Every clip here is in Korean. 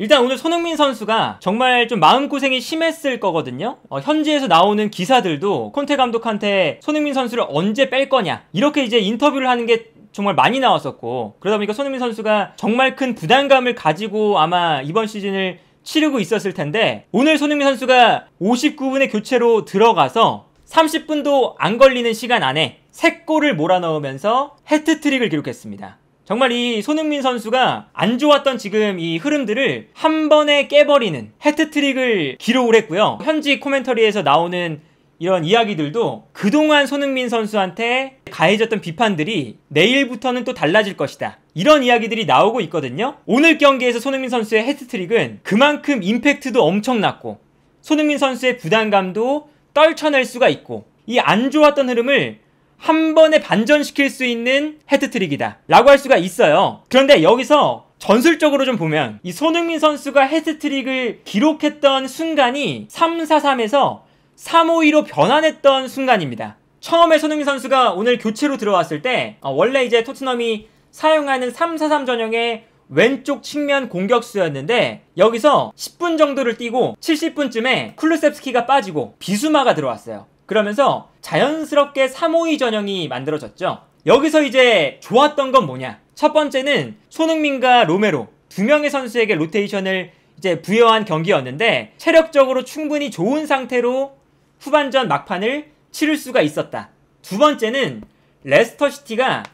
일단 오늘 손흥민 선수가 정말 좀 마음고생이 심했을 거거든요. 현지에서 나오는 기사들도 콘테 감독한테 손흥민 선수를 언제 뺄 거냐 이렇게 이제 인터뷰를 하는 게 정말 많이 나왔었고, 그러다 보니까 손흥민 선수가 정말 큰 부담감을 가지고 아마 이번 시즌을 치르고 있었을 텐데, 오늘 손흥민 선수가 59분의 교체로 들어가서 30분도 안 걸리는 시간 안에 3골을 몰아넣으면서 해트트릭을 기록했습니다. 정말 이 손흥민 선수가 안 좋았던 지금 이 흐름들을 한 번에 깨버리는 해트트릭을 기록을 했고요. 현지 코멘터리에서 나오는 이런 이야기들도 그동안 손흥민 선수한테 가해졌던 비판들이 내일부터는 또 달라질 것이다, 이런 이야기들이 나오고 있거든요. 오늘 경기에서 손흥민 선수의 해트트릭은 그만큼 임팩트도 엄청났고 손흥민 선수의 부담감도 떨쳐낼 수가 있고, 이 안 좋았던 흐름을 한 번에 반전시킬 수 있는 해트트릭이다 라고 할 수가 있어요. 그런데 여기서 전술적으로 좀 보면 이 손흥민 선수가 해트트릭을 기록했던 순간이 3-4-3에서 3-5-2로 변환했던 순간입니다. 처음에 손흥민 선수가 오늘 교체로 들어왔을 때 원래 이제 토트넘이 사용하는 3-4-3 전형의 왼쪽 측면 공격수였는데, 여기서 10분 정도를 뛰고 70분쯤에 쿨루셉스키가 빠지고 비수마가 들어왔어요. 그러면서 자연스럽게 3-5-2 전형이 만들어졌죠. 여기서 이제 좋았던 건 뭐냐? 첫 번째는 손흥민과 로메로 두 명의 선수에게 로테이션을 이제 부여한 경기였는데, 체력적으로 충분히 좋은 상태로 후반전 막판을 치를 수가 있었다. 두 번째는 레스터시티가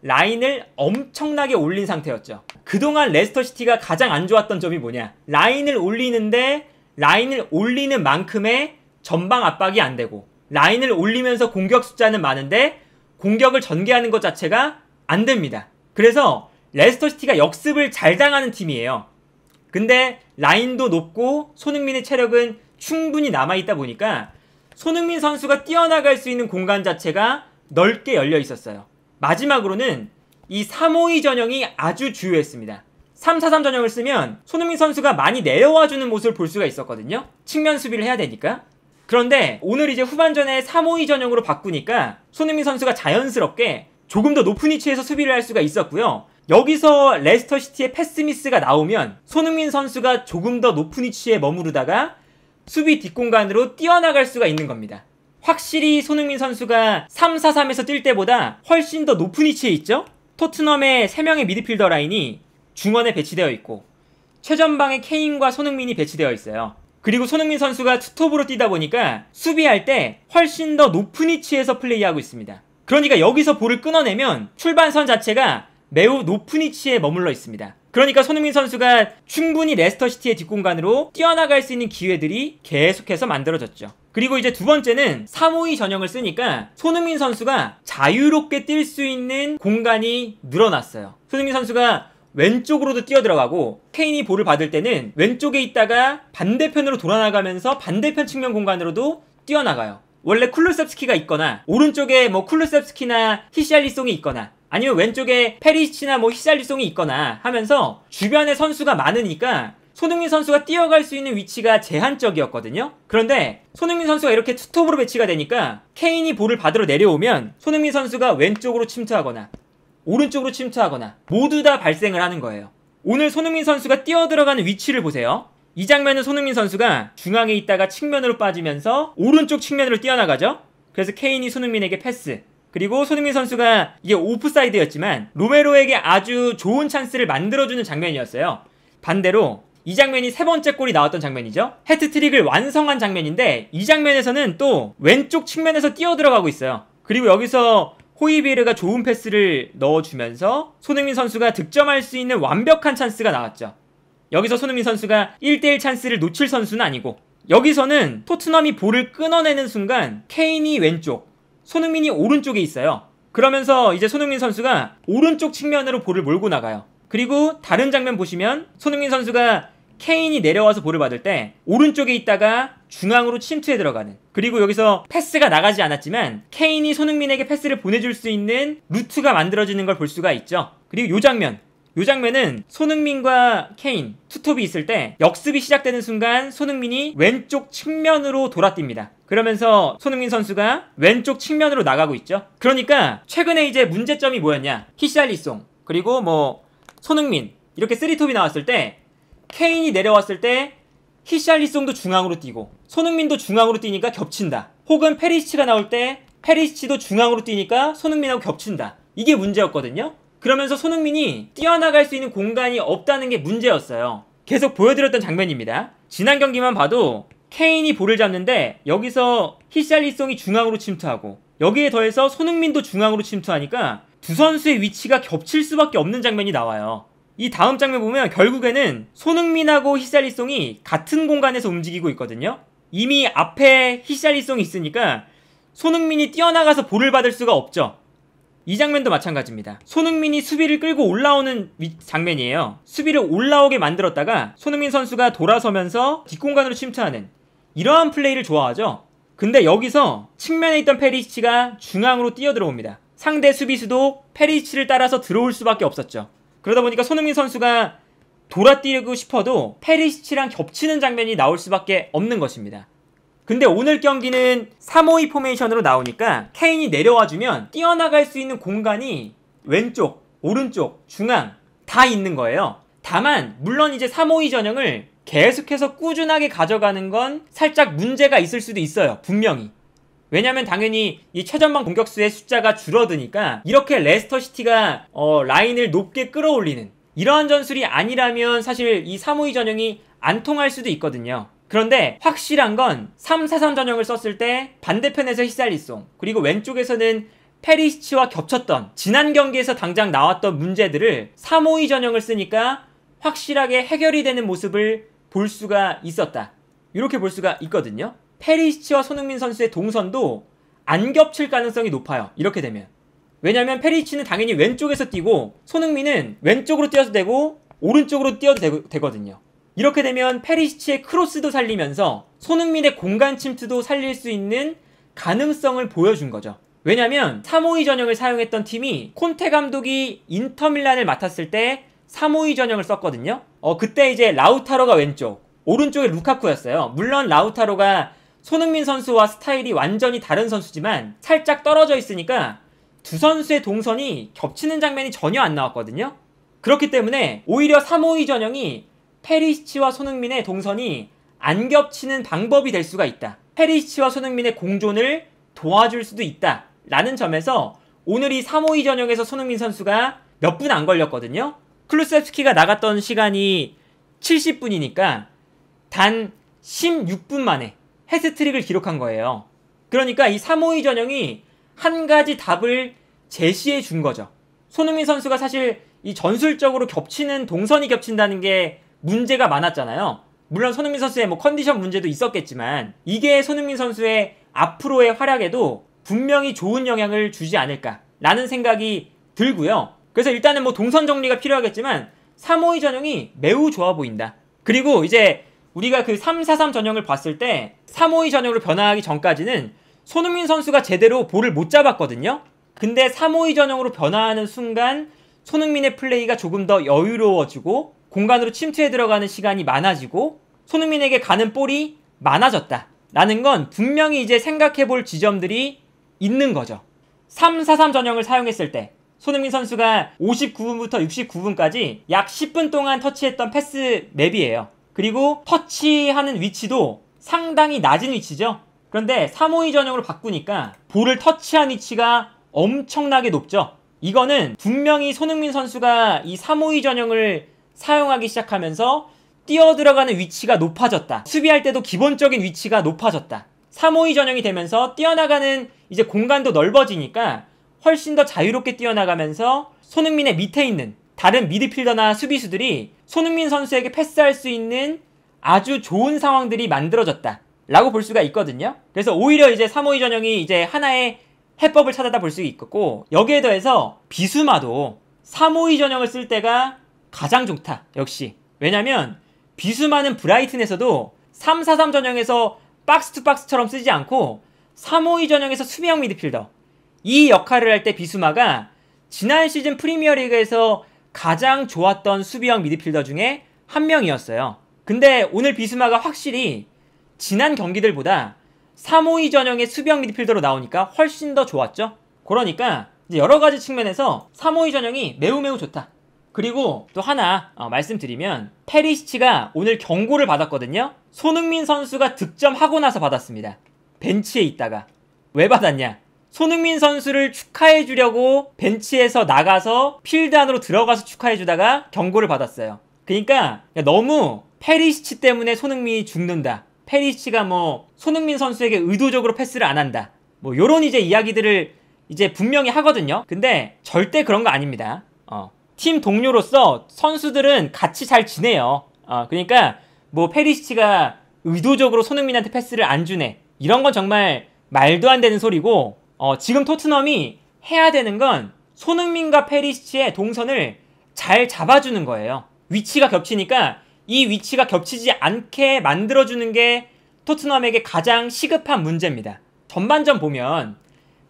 라인을 엄청나게 올린 상태였죠. 그동안 레스터시티가 가장 안 좋았던 점이 뭐냐? 라인을 올리는데 라인을 올리는 만큼의 전방 압박이 안 되고, 라인을 올리면서 공격 숫자는 많은데 공격을 전개하는 것 자체가 안 됩니다. 그래서 레스터시티가 역습을 잘 당하는 팀이에요. 근데 라인도 높고 손흥민의 체력은 충분히 남아있다 보니까 손흥민 선수가 뛰어나갈 수 있는 공간 자체가 넓게 열려 있었어요. 마지막으로는 이 3-5-2 전형이 아주 주요했습니다. 3-4-3 전형을 쓰면 손흥민 선수가 많이 내려와주는 모습을 볼 수가 있었거든요. 측면 수비를 해야 되니까. 그런데 오늘 이제 후반전에 3-5-2 전형으로 바꾸니까 손흥민 선수가 자연스럽게 조금 더 높은 위치에서 수비를 할 수가 있었고요. 여기서 레스터시티의 패스미스가 나오면 손흥민 선수가 조금 더 높은 위치에 머무르다가 수비 뒷공간으로 뛰어나갈 수가 있는 겁니다. 확실히 손흥민 선수가 3-4-3에서 뛸 때보다 훨씬 더 높은 위치에 있죠? 토트넘의 3명의 미드필더 라인이 중원에 배치되어 있고 최전방에 케인과 손흥민이 배치되어 있어요. 그리고 손흥민 선수가 투톱으로 뛰다 보니까 수비할 때 훨씬 더 높은 위치에서 플레이하고 있습니다. 그러니까 여기서 볼을 끊어내면 출발선 자체가 매우 높은 위치에 머물러 있습니다. 그러니까 손흥민 선수가 충분히 레스터시티의 뒷공간으로 뛰어나갈 수 있는 기회들이 계속해서 만들어졌죠. 그리고 이제 두 번째는 3-5-2 전형을 쓰니까 손흥민 선수가 자유롭게 뛸 수 있는 공간이 늘어났어요. 손흥민 선수가 왼쪽으로도 뛰어들어가고 케인이 볼을 받을 때는 왼쪽에 있다가 반대편으로 돌아나가면서 반대편 측면 공간으로도 뛰어나가요. 원래 쿨루셉스키가 있거나 오른쪽에 뭐 쿨루셉스키나 히샬리송이 있거나 아니면 왼쪽에 페리시치나 뭐 히샬리송이 있거나 하면서 주변에 선수가 많으니까 손흥민 선수가 뛰어갈 수 있는 위치가 제한적이었거든요. 그런데 손흥민 선수가 이렇게 투톱으로 배치가 되니까 케인이 볼을 받으러 내려오면 손흥민 선수가 왼쪽으로 침투하거나 오른쪽으로 침투하거나 모두 다 발생을 하는 거예요. 오늘 손흥민 선수가 뛰어들어가는 위치를 보세요. 이 장면은 손흥민 선수가 중앙에 있다가 측면으로 빠지면서 오른쪽 측면으로 뛰어나가죠. 그래서 케인이 손흥민에게 패스, 그리고 손흥민 선수가 이게 오프사이드였지만 로메로에게 아주 좋은 찬스를 만들어주는 장면이었어요. 반대로 이 장면이 세 번째 골이 나왔던 장면이죠. 해트트릭을 완성한 장면인데 이 장면에서는 또 왼쪽 측면에서 뛰어들어가고 있어요. 그리고 여기서 호이비에르가 좋은 패스를 넣어주면서 손흥민 선수가 득점할 수 있는 완벽한 찬스가 나왔죠. 여기서 손흥민 선수가 1대1 찬스를 놓칠 선수는 아니고, 여기서는 토트넘이 볼을 끊어내는 순간 케인이 왼쪽, 손흥민이 오른쪽에 있어요. 그러면서 이제 손흥민 선수가 오른쪽 측면으로 볼을 몰고 나가요. 그리고 다른 장면 보시면 손흥민 선수가 케인이 내려와서 볼을 받을 때 오른쪽에 있다가 중앙으로 침투해 들어가는, 그리고 여기서 패스가 나가지 않았지만 케인이 손흥민에게 패스를 보내줄 수 있는 루트가 만들어지는 걸 볼 수가 있죠. 그리고 요 장면은 손흥민과 케인 투톱이 있을 때 역습이 시작되는 순간 손흥민이 왼쪽 측면으로 돌아뜁니다. 그러면서 손흥민 선수가 왼쪽 측면으로 나가고 있죠. 그러니까 최근에 이제 문제점이 뭐였냐, 히샬리송 그리고 뭐 손흥민 이렇게 3톱이 나왔을 때 케인이 내려왔을 때 히샬리송도 중앙으로 뛰고 손흥민도 중앙으로 뛰니까 겹친다. 혹은 페리시치가 나올 때 페리시치도 중앙으로 뛰니까 손흥민하고 겹친다. 이게 문제였거든요. 그러면서 손흥민이 뛰어나갈 수 있는 공간이 없다는 게 문제였어요. 계속 보여드렸던 장면입니다. 지난 경기만 봐도 케인이 볼을 잡는데 여기서 히샬리송이 중앙으로 침투하고 여기에 더해서 손흥민도 중앙으로 침투하니까 두 선수의 위치가 겹칠 수밖에 없는 장면이 나와요. 이 다음 장면 보면 결국에는 손흥민하고 히샬리송이 같은 공간에서 움직이고 있거든요. 이미 앞에 히샬리송이 있으니까 손흥민이 뛰어나가서 볼을 받을 수가 없죠. 이 장면도 마찬가지입니다. 손흥민이 수비를 끌고 올라오는 장면이에요. 수비를 올라오게 만들었다가 손흥민 선수가 돌아서면서 뒷공간으로 침투하는 이러한 플레이를 좋아하죠. 근데 여기서 측면에 있던 페리시치가 중앙으로 뛰어들어옵니다. 상대 수비수도 페리시치를 따라서 들어올 수밖에 없었죠. 그러다 보니까 손흥민 선수가 돌아뛰고 싶어도 페리시치랑 겹치는 장면이 나올 수밖에 없는 것입니다. 근데 오늘 경기는 3-5-2 포메이션으로 나오니까 케인이 내려와주면 뛰어나갈 수 있는 공간이 왼쪽, 오른쪽, 중앙 다 있는 거예요. 다만 물론 이제 3-5-2 전형을 계속해서 꾸준하게 가져가는 건 살짝 문제가 있을 수도 있어요. 분명히. 왜냐면 당연히 이 최전방 공격수의 숫자가 줄어드니까 이렇게 레스터시티가 라인을 높게 끌어올리는 이러한 전술이 아니라면 사실 이 3-5-2 전형이 안 통할 수도 있거든요. 그런데 확실한 건 3-4-3 전형을 썼을 때 반대편에서 히샬리송 그리고 왼쪽에서는 페리시치와 겹쳤던 지난 경기에서 당장 나왔던 문제들을 3-5-2 전형을 쓰니까 확실하게 해결이 되는 모습을 볼 수가 있었다. 이렇게 볼 수가 있거든요. 페리시치와 손흥민 선수의 동선도 안 겹칠 가능성이 높아요. 이렇게 되면. 왜냐면 페리시치는 당연히 왼쪽에서 뛰고 손흥민은 왼쪽으로 뛰어도 되고 오른쪽으로 뛰어도 되거든요. 이렇게 되면 페리시치의 크로스도 살리면서 손흥민의 공간 침투도 살릴 수 있는 가능성을 보여준 거죠. 왜냐면 3-5-2 전형을 사용했던 팀이 콘테 감독이 인터밀란을 맡았을 때 3-5-2 전형을 썼거든요. 그때 이제 라우타로가 왼쪽, 오른쪽에 루카쿠였어요. 물론 라우타로가 손흥민 선수와 스타일이 완전히 다른 선수지만 살짝 떨어져 있으니까 두 선수의 동선이 겹치는 장면이 전혀 안 나왔거든요. 그렇기 때문에 오히려 3-5-2 전형이 페리시치와 손흥민의 동선이 안 겹치는 방법이 될 수가 있다. 페리시치와 손흥민의 공존을 도와줄 수도 있다. 라는 점에서 오늘 이 3-5-2 전형에서 손흥민 선수가 몇 분 안 걸렸거든요. 클루세프스키가 나갔던 시간이 70분이니까 단 16분 만에 해트트릭을 기록한 거예요. 그러니까 이 3-5-2 전형이 한 가지 답을 제시해 준 거죠. 손흥민 선수가 사실 이 전술적으로 겹치는 동선이 겹친다는 게 문제가 많았잖아요. 물론 손흥민 선수의 컨디션 문제도 있었겠지만 이게 손흥민 선수의 앞으로의 활약에도 분명히 좋은 영향을 주지 않을까라는 생각이 들고요. 그래서 일단은 동선 정리가 필요하겠지만 3-5-2 전형이 매우 좋아 보인다. 그리고 이제 우리가 그 3-4-3 전형을 봤을 때 3-5-2 전형으로 변화하기 전까지는 손흥민 선수가 제대로 볼을 못 잡았거든요. 근데 3-5-2 전형으로 변화하는 순간 손흥민의 플레이가 조금 더 여유로워지고 공간으로 침투해 들어가는 시간이 많아지고 손흥민에게 가는 볼이 많아졌다. 라는 건 분명히 이제 생각해 볼 지점들이 있는 거죠. 3-4-3 전형을 사용했을 때 손흥민 선수가 59분부터 69분까지 약 10분 동안 터치했던 패스 맵이에요. 그리고 터치하는 위치도 상당히 낮은 위치죠. 그런데 3-5-2 전형으로 바꾸니까 볼을 터치한 위치가 엄청나게 높죠. 이거는 분명히 손흥민 선수가 이 3-5-2 전형을 사용하기 시작하면서 뛰어들어가는 위치가 높아졌다. 수비할 때도 기본적인 위치가 높아졌다. 3-5-2 전형이 되면서 뛰어나가는 이제 공간도 넓어지니까 훨씬 더 자유롭게 뛰어나가면서 손흥민의 밑에 있는 다른 미드필더나 수비수들이 손흥민 선수에게 패스할 수 있는 아주 좋은 상황들이 만들어졌다 라고 볼 수가 있거든요. 그래서 오히려 이제 3-5-2 전형이 이제 하나의 해법을 찾아다 볼 수 있겠고, 여기에 더해서 비수마도 3-5-2 전형을 쓸 때가 가장 좋다. 역시. 왜냐면 비수마는 브라이튼에서도 3-4-3 전형에서 박스 투 박스처럼 쓰지 않고 3-5-2 전형에서 수비형 미드필더, 이 역할을 할 때 비수마가 지난 시즌 프리미어리그에서 가장 좋았던 수비형 미드필더 중에 한 명이었어요. 근데 오늘 비수마가 확실히 지난 경기들보다 3-5-2 전형의 수비형 미드필더로 나오니까 훨씬 더 좋았죠. 그러니까 이제 여러 가지 측면에서 3-5-2 전형이 매우 좋다. 그리고 또 하나 말씀드리면 페리시치가 오늘 경고를 받았거든요. 손흥민 선수가 득점하고 나서 받았습니다. 벤치에 있다가. 왜 받았냐? 손흥민 선수를 축하해주려고 벤치에서 나가서 필드 안으로 들어가서 축하해주다가 경고를 받았어요. 그러니까 너무 페리시치 때문에 손흥민이 죽는다. 페리시치가 뭐 손흥민 선수에게 의도적으로 패스를 안 한다. 뭐 요런 이제 이야기들을 이제 분명히 하거든요. 근데 절대 그런 거 아닙니다. 팀 동료로서 선수들은 같이 잘 지내요. 그러니까 뭐 페리시치가 의도적으로 손흥민한테 패스를 안 주네. 이런 건 정말 말도 안 되는 소리고 지금 토트넘이 해야 되는 건 손흥민과 페리시치의 동선을 잘 잡아주는 거예요. 위치가 겹치니까 이 위치가 겹치지 않게 만들어주는 게 토트넘에게 가장 시급한 문제입니다. 전반전 보면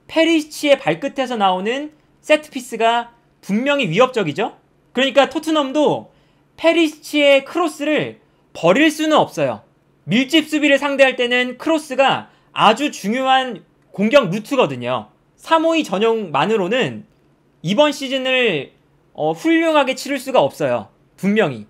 페리시치의 발끝에서 나오는 세트피스가 분명히 위협적이죠? 그러니까 토트넘도 페리시치의 크로스를 버릴 수는 없어요. 밀집 수비를 상대할 때는 크로스가 아주 중요한 공격 루트거든요. 352 전용만으로는 이번 시즌을 훌륭하게 치를 수가 없어요. 분명히.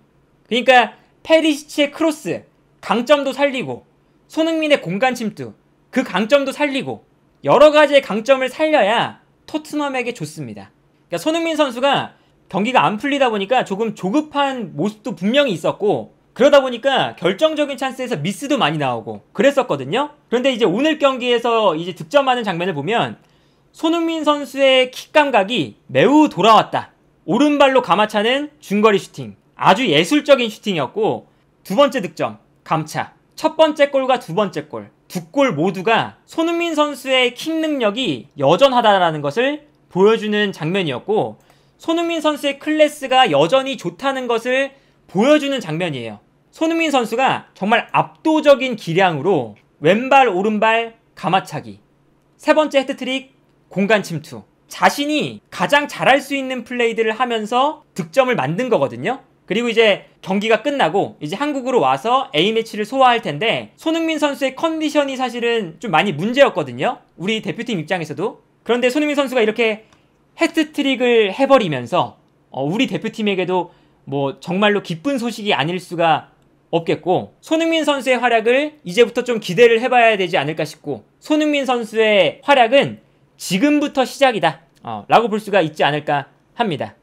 그러니까 페리시치의 크로스, 강점도 살리고 손흥민의 공간 침투, 그 강점도 살리고 여러 가지의 강점을 살려야 토트넘에게 좋습니다. 그러니까 손흥민 선수가 경기가 안 풀리다 보니까 조금 조급한 모습도 분명히 있었고 그러다 보니까 결정적인 찬스에서 미스도 많이 나오고 그랬었거든요. 그런데 이제 오늘 경기에서 이제 득점하는 장면을 보면 손흥민 선수의 킥 감각이 매우 돌아왔다. 오른발로 감아차는 중거리 슈팅. 아주 예술적인 슈팅이었고 두 번째 득점, 감차. 첫 번째 골과 두 번째 골. 두 골 모두가 손흥민 선수의 킥 능력이 여전하다라는 것을 보여주는 장면이었고 손흥민 선수의 클래스가 여전히 좋다는 것을 보여주는 장면이에요. 손흥민 선수가 정말 압도적인 기량으로 왼발 오른발 감아차기, 세 번째 헤트트릭 공간 침투, 자신이 가장 잘할 수 있는 플레이들을 하면서 득점을 만든 거거든요. 그리고 이제 경기가 끝나고 이제 한국으로 와서 A매치를 소화할 텐데 손흥민 선수의 컨디션이 사실은 좀 많이 문제였거든요. 우리 대표팀 입장에서도. 그런데 손흥민 선수가 이렇게 헤트트릭을 해버리면서 우리 대표팀에게도 뭐 정말로 기쁜 소식이 아닐 수가 없겠고 손흥민 선수의 활약을 이제부터 좀 기대를 해봐야 되지 않을까 싶고 손흥민 선수의 활약은 지금부터 시작이다 라고 볼 수가 있지 않을까 합니다.